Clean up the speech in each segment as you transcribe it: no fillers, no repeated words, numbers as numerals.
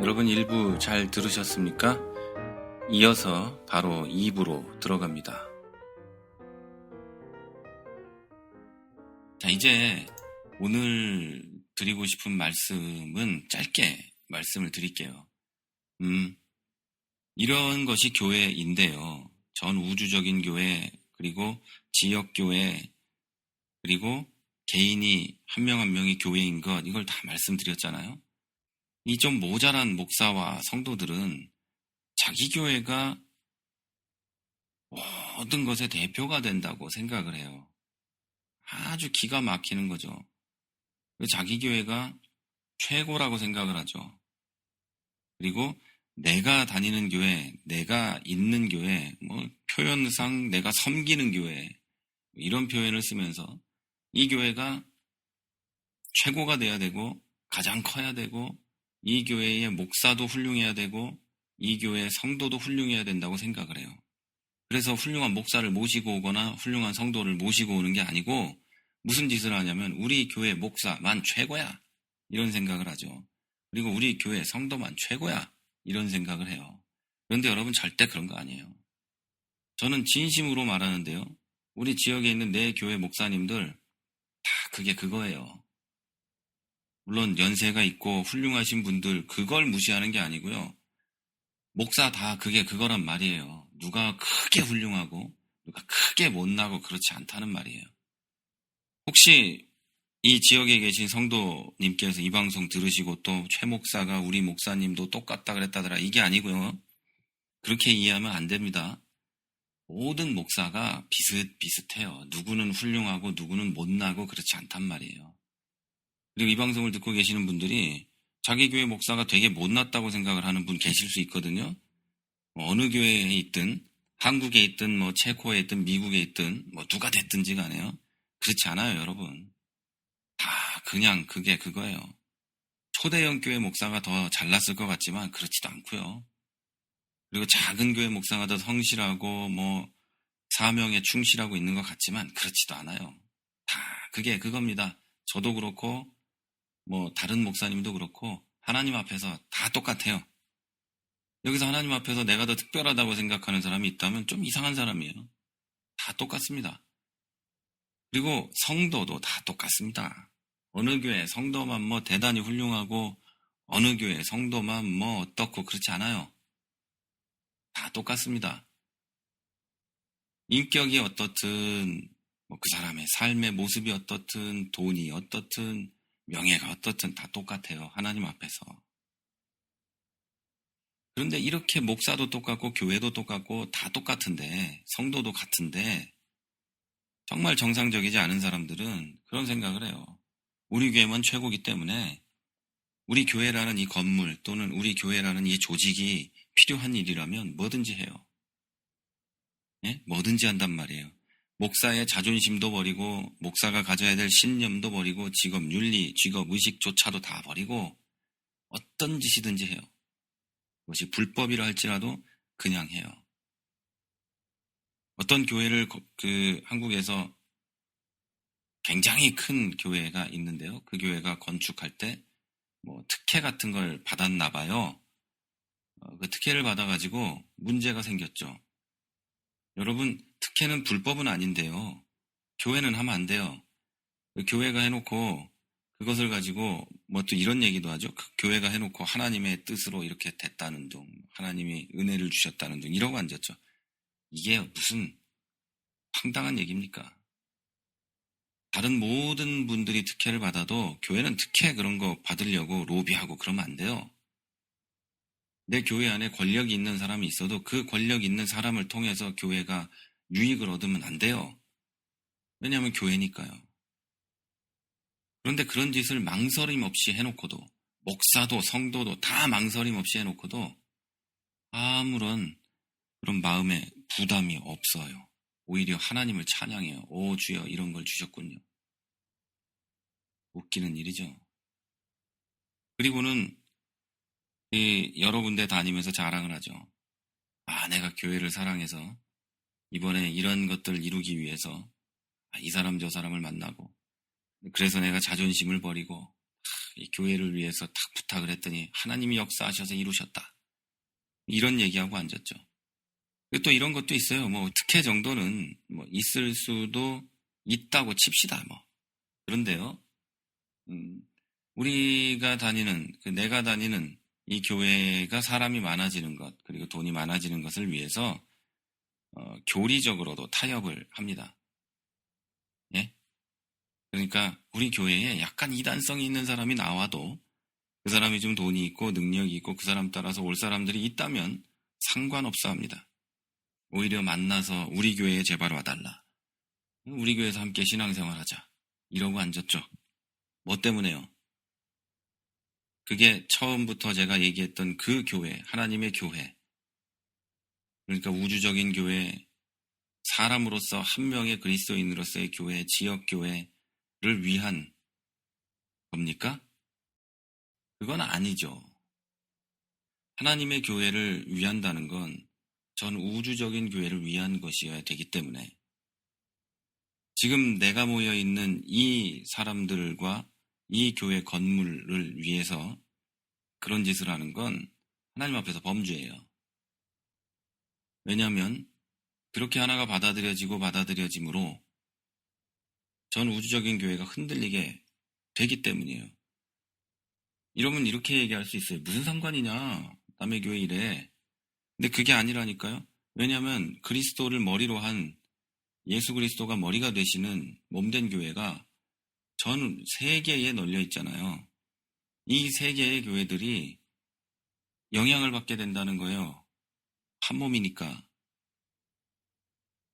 여러분 1부 잘 들으셨습니까? 이어서 바로 2부로 들어갑니다. 자, 이제 오늘 드리고 싶은 말씀은 짧게 말씀을 드릴게요. 이런 것이 교회인데요. 전 우주적인 교회, 그리고 지역교회, 그리고 개인이 한 명 한 명이 교회인 것, 이걸 다 말씀드렸잖아요. 이 좀 모자란 목사와 성도들은 자기 교회가 모든 것의 대표가 된다고 생각을 해요. 아주 기가 막히는 거죠. 자기 교회가 최고라고 생각을 하죠. 그리고 내가 다니는 교회, 내가 있는 교회, 표현상 내가 섬기는 교회, 이런 표현을 쓰면서 이 교회가 최고가 돼야 되고 가장 커야 되고 이 교회의 목사도 훌륭해야 되고 이 교회의 성도도 훌륭해야 된다고 생각을 해요. 그래서 훌륭한 목사를 모시고 오거나 훌륭한 성도를 모시고 오는 게 아니고 무슨 짓을 하냐면 우리 교회 목사만 최고야 이런 생각을 하죠. 그리고 우리 교회 성도만 최고야 이런 생각을 해요. 그런데 여러분 절대 그런 거 아니에요. 저는 진심으로 말하는데요. 우리 지역에 있는 내 교회 목사님들 다 그게 그거예요. 물론 연세가 있고 훌륭하신 분들 그걸 무시하는 게 아니고요. 목사 다 그게 그거란 말이에요. 누가 크게 훌륭하고 누가 크게 못나고 그렇지 않다는 말이에요. 혹시 이 지역에 계신 성도님께서 이 방송 들으시고 또 최 목사가 우리 목사님도 똑같다 그랬다더라 이게 아니고요. 그렇게 이해하면 안 됩니다. 모든 목사가 비슷비슷해요. 누구는 훌륭하고 누구는 못나고 그렇지 않단 말이에요. 그리고 이 방송을 듣고 계시는 분들이 자기 교회 목사가 되게 못났다고 생각을 하는 분 계실 수 있거든요. 어느 교회에 있든 한국에 있든 체코에 있든 미국에 있든 누가 됐든지 간에요. 그렇지 않아요, 여러분. 다 그냥 그게 그거예요. 초대형 교회 목사가 더 잘났을 것 같지만 그렇지도 않고요. 그리고 작은 교회 목사가 더 성실하고 사명에 충실하고 있는 것 같지만 그렇지도 않아요. 다 그게 그겁니다. 저도 그렇고 다른 목사님도 그렇고 하나님 앞에서 다 똑같아요. 여기서 하나님 앞에서 내가 더 특별하다고 생각하는 사람이 있다면 좀 이상한 사람이에요. 다 똑같습니다. 그리고 성도도 다 똑같습니다. 어느 교회 성도만 대단히 훌륭하고 어느 교회 성도만 어떻고 그렇지 않아요. 다 똑같습니다. 인격이 어떻든 그 사람의 삶의 모습이 어떻든 돈이 어떻든 명예가 어떻든 다 똑같아요. 하나님 앞에서. 그런데 이렇게 목사도 똑같고 교회도 똑같고 다 똑같은데 성도도 같은데 정말 정상적이지 않은 사람들은 그런 생각을 해요. 우리 교회만 최고기 때문에 우리 교회라는 이 건물 또는 우리 교회라는 이 조직이 필요한 일이라면 뭐든지 해요. 예? 뭐든지 한단 말이에요. 목사의 자존심도 버리고 목사가 가져야 될 신념도 버리고 직업 윤리, 직업 의식조차도 다 버리고 어떤 짓이든지 해요. 그것이 불법이라 할지라도 그냥 해요. 어떤 교회를 한국에서 굉장히 큰 교회가 있는데요. 그 교회가 건축할 때 특혜 같은 걸 받았나 봐요. 그 특혜를 받아가지고 문제가 생겼죠. 여러분, 특혜는 불법은 아닌데요. 교회는 하면 안 돼요. 교회가 해놓고 그것을 가지고 또 이런 얘기도 하죠. 교회가 해놓고 하나님의 뜻으로 이렇게 됐다는 둥, 하나님이 은혜를 주셨다는 둥 이러고 앉았죠. 이게 무슨 황당한 얘기입니까? 다른 모든 분들이 특혜를 받아도 교회는 특혜 그런 거 받으려고 로비하고 그러면 안 돼요. 내 교회 안에 권력이 있는 사람이 있어도 그 권력 있는 사람을 통해서 교회가 유익을 얻으면 안 돼요. 왜냐하면 교회니까요. 그런데 그런 짓을 망설임 없이 해놓고도 목사도 성도도 다 망설임 없이 해놓고도 아무런 그런 마음에 부담이 없어요. 오히려 하나님을 찬양해요. 오 주여 이런 걸 주셨군요. 웃기는 일이죠. 그리고는 여러 군데 다니면서 자랑을 하죠. 내가 교회를 사랑해서 이번에 이런 것들을 이루기 위해서 이 사람 저 사람을 만나고 그래서 내가 자존심을 버리고 이 교회를 위해서 탁 부탁을 했더니 하나님이 역사하셔서 이루셨다. 이런 얘기하고 앉았죠. 또 이런 것도 있어요. 뭐 특혜 정도는 뭐 있을 수도 있다고 칩시다. 뭐 그런데요. 우리가 다니는 내가 다니는 이 교회가 사람이 많아지는 것 그리고 돈이 많아지는 것을 위해서 교리적으로도 타협을 합니다. 예? 그러니까 우리 교회에 약간 이단성이 있는 사람이 나와도 그 사람이 좀 돈이 있고 능력이 있고 그 사람 따라서 올 사람들이 있다면 상관없어 합니다. 오히려 만나서 우리 교회에 제발 와달라. 우리 교회에서 함께 신앙생활하자. 이러고 앉았죠. 뭐 때문에요? 그게 처음부터 제가 얘기했던 그 교회, 하나님의 교회. 그러니까 우주적인 교회, 사람으로서 한 명의 그리스도인으로서의 교회, 지역교회를 위한 겁니까? 그건 아니죠. 하나님의 교회를 위한다는 건 전 우주적인 교회를 위한 것이어야 되기 때문에 지금 내가 모여있는 이 사람들과 이 교회 건물을 위해서 그런 짓을 하는 건 하나님 앞에서 범죄예요. 왜냐하면 그렇게 하나가 받아들여짐으로 전 우주적인 교회가 흔들리게 되기 때문이에요. 이러면 이렇게 얘기할 수 있어요. 무슨 상관이냐? 남의 교회 이래. 근데 그게 아니라니까요. 왜냐하면 그리스도를 머리로 한 예수 그리스도가 머리가 되시는 몸된 교회가 전 세계에 널려 있잖아요. 이 세계의 교회들이 영향을 받게 된다는 거예요. 한 몸이니까.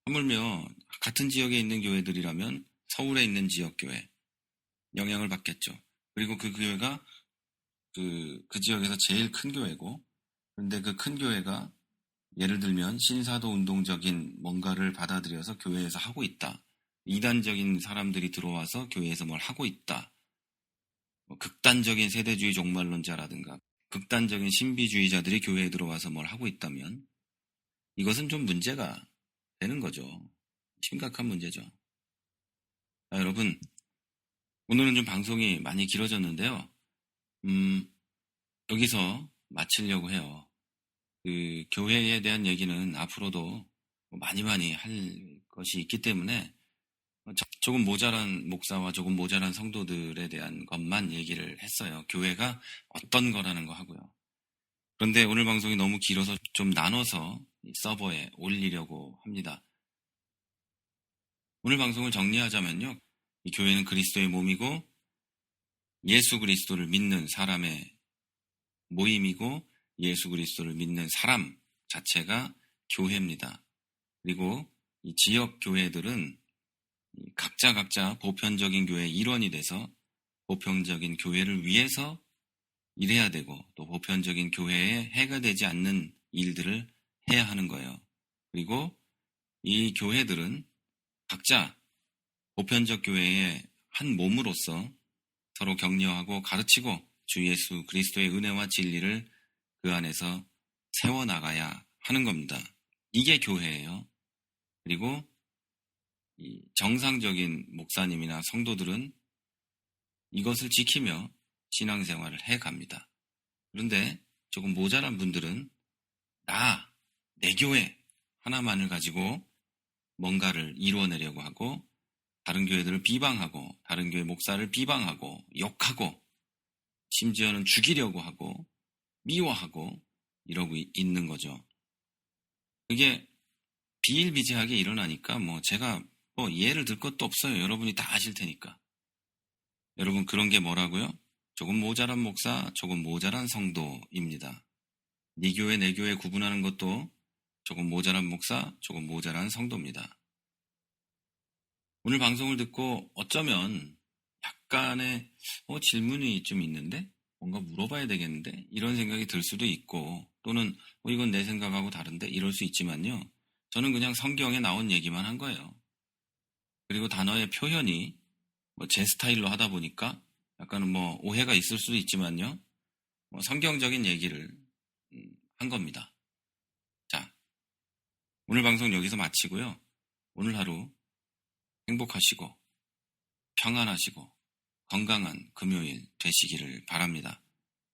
하물며 같은 지역에 있는 교회들이라면 서울에 있는 지역교회 영향을 받겠죠. 그리고 그 교회가 그 지역에서 제일 큰 교회고 그런데 그 큰 교회가 예를 들면 신사도 운동적인 뭔가를 받아들여서 교회에서 하고 있다. 이단적인 사람들이 들어와서 교회에서 뭘 하고 있다. 극단적인 세대주의 종말론자라든가 극단적인 신비주의자들이 교회에 들어와서 뭘 하고 있다면 이것은 좀 문제가 되는 거죠. 심각한 문제죠. 여러분, 오늘은 좀 방송이 많이 길어졌는데요. 여기서 마치려고 해요. 그 교회에 대한 얘기는 앞으로도 많이 할 것이 있기 때문에 조금 모자란 목사와 조금 모자란 성도들에 대한 것만 얘기를 했어요. 교회가 어떤 거라는 거 하고요. 그런데 오늘 방송이 너무 길어서 좀 나눠서 서버에 올리려고 합니다. 오늘 방송을 정리하자면요. 이 교회는 그리스도의 몸이고 예수 그리스도를 믿는 사람의 모임이고 예수 그리스도를 믿는 사람 자체가 교회입니다. 그리고 이 지역 교회들은 각자 보편적인 교회의 일원이 돼서 보편적인 교회를 위해서 일해야 되고 또 보편적인 교회에 해가 되지 않는 일들을 해야 하는 거예요. 그리고 이 교회들은 각자 보편적 교회의 한 몸으로서 서로 격려하고 가르치고 주 예수 그리스도의 은혜와 진리를 그 안에서 세워나가야 하는 겁니다. 이게 교회예요. 그리고 이 정상적인 목사님이나 성도들은 이것을 지키며 신앙생활을 해갑니다. 그런데 조금 모자란 분들은 내 교회 하나만을 가지고 뭔가를 이루어내려고 하고 다른 교회들을 비방하고 다른 교회 목사를 비방하고 욕하고 심지어는 죽이려고 하고 미워하고 이러고 있는 거죠. 그게 비일비재하게 일어나니까 제가 예를 들 것도 없어요. 여러분이 다 아실 테니까. 여러분 그런 게 뭐라고요? 조금 모자란 목사, 조금 모자란 성도입니다. 네 교회, 내 교회 구분하는 것도 조금 모자란 목사, 조금 모자란 성도입니다. 오늘 방송을 듣고 어쩌면 약간의 질문이 좀 있는데 뭔가 물어봐야 되겠는데 이런 생각이 들 수도 있고 또는 이건 내 생각하고 다른데 이럴 수 있지만요. 저는 그냥 성경에 나온 얘기만 한 거예요. 그리고 단어의 표현이 제 스타일로 하다 보니까 약간은 오해가 있을 수도 있지만요. 성경적인 얘기를 한 겁니다. 자, 오늘 방송 여기서 마치고요. 오늘 하루 행복하시고 평안하시고 건강한 금요일 되시기를 바랍니다.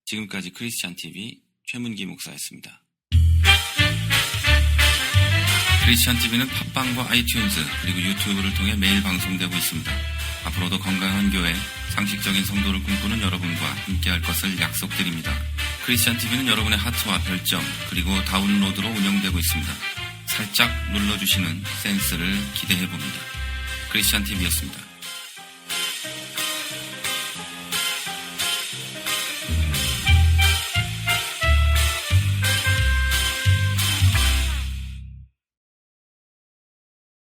지금까지 크리스찬TV 최문기 목사였습니다. 크리스찬TV는 팟빵과 아이튠즈 그리고 유튜브를 통해 매일 방송되고 있습니다. 앞으로도 건강한 교회, 상식적인 성도를 꿈꾸는 여러분과 함께할 것을 약속드립니다. 크리스찬TV는 여러분의 하트와 별점 그리고 다운로드로 운영되고 있습니다. 살짝 눌러주시는 센스를 기대해봅니다. 크리스찬TV였습니다.